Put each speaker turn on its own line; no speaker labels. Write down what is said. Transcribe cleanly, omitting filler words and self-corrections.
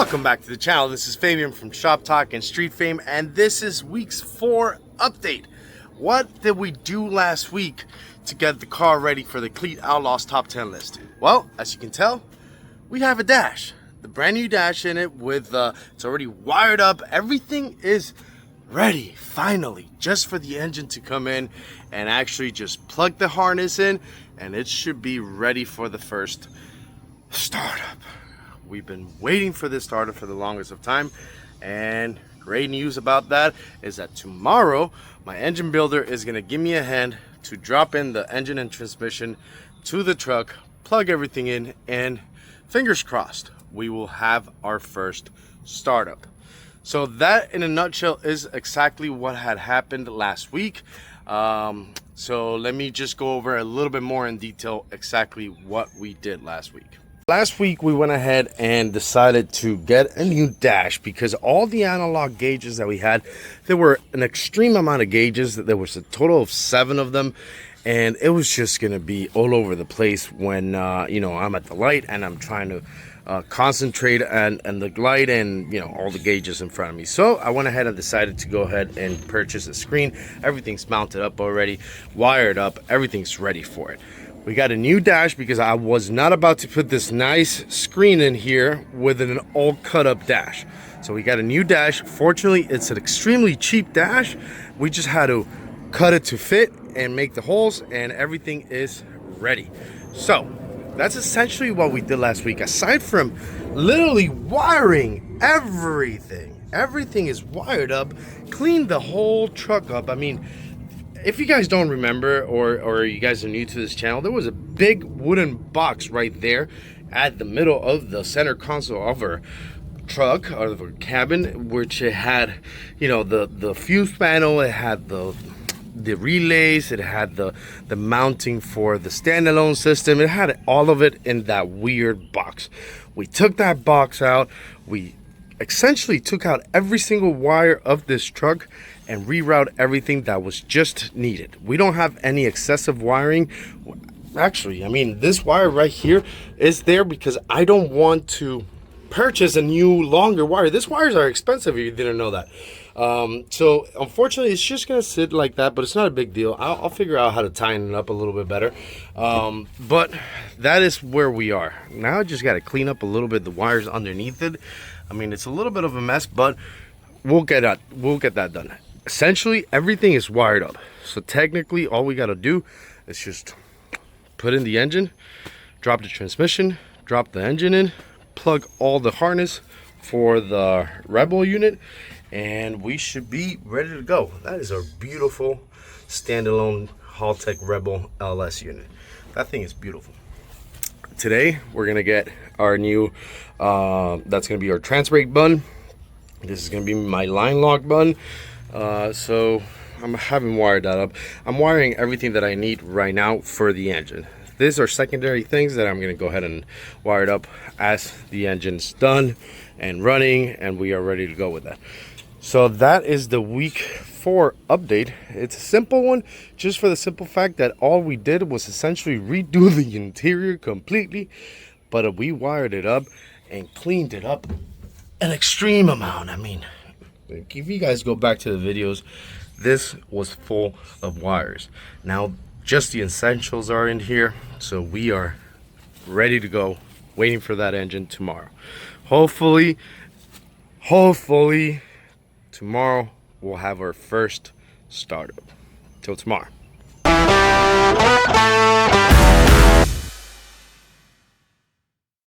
Welcome back to the channel. This is Fabian from Shop Talk and Street Fame, and this is week's 4 update. What did we do last week to get the car ready for the Cleet Outlaws top 10 list? Well, as you can tell, we have a dash, the brand new dash in it with it's already wired up. Everything is ready finally, just for the engine to come in and actually just plug the harness in, and it should be ready for the first startup. We've been waiting for this startup for the longest of time, and great news about that is that tomorrow my engine builder is going to give me a hand to drop in the engine and transmission to the truck, plug everything in, and fingers crossed we will have our first startup. So that in a nutshell is exactly what had happened last week. So let me just go over a little bit more in detail exactly what we did last week. Last week we went ahead and decided to get a new dash because all the analog gauges that we had, there were an extreme amount of gauges. There was a total of 7 of them, and it was just going to be all over the place when you know, I'm at the light and I'm trying to concentrate and the light and, you know, all the gauges in front of me. So I went ahead and decided to go ahead and purchase a screen. Everything's mounted up already, wired up, everything's ready for it. We got a new dash because I was not about to put this nice screen in here with an all cut up dash. So we got a new dash. Fortunately, it's an extremely cheap dash. We just had to cut it to fit and make the holes, and everything is ready. So that's essentially what we did last week. Aside from literally wiring everything is wired up, cleaned the whole truck up. I mean, if you guys don't remember, or you guys are new to this channel, there was a big wooden box right there at the middle of the center console of our truck, or of our cabin, which it had, you know, the fuse panel, it had the relays, it had the mounting for the standalone system. It had all of it in that weird box. We took that box out. We essentially took out every single wire of this truck and reroute everything that was just needed. We don't have any excessive wiring. Actually, I mean, this wire right here is there because I don't want to purchase a new longer wire. These wires are expensive if you didn't know that. So unfortunately, it's just gonna sit like that, but it's not a big deal. I'll figure out how to tighten it up a little bit better. But that is where we are. Now I just gotta clean up a little bit the wires underneath it. I mean, it's a little bit of a mess, but we'll get that done. Essentially, everything is wired up. So technically, all we gotta do is just put in the engine, drop the transmission, drop the engine in, plug all the harness for the Rebel unit, and we should be ready to go. That is our beautiful standalone Haltech Rebel LS unit. That thing is beautiful. Today, we're gonna get our new, that's gonna be our trans brake button. This is gonna be my line lock button. So I haven't wired that up. I'm wiring everything that I need right now for the engine. These are secondary things that I'm going to go ahead and wire it up as the engine's done and running, and we are ready to go with that. So that is the week 4 update. It's a simple one, just for the simple fact that all we did was essentially redo the interior completely, but we wired it up and cleaned it up an extreme amount. I mean, if you guys go back to the videos, this was full of wires. Now just the essentials are in here, so we are ready to go, waiting for that engine tomorrow. Hopefully tomorrow we'll have our first startup. Till tomorrow.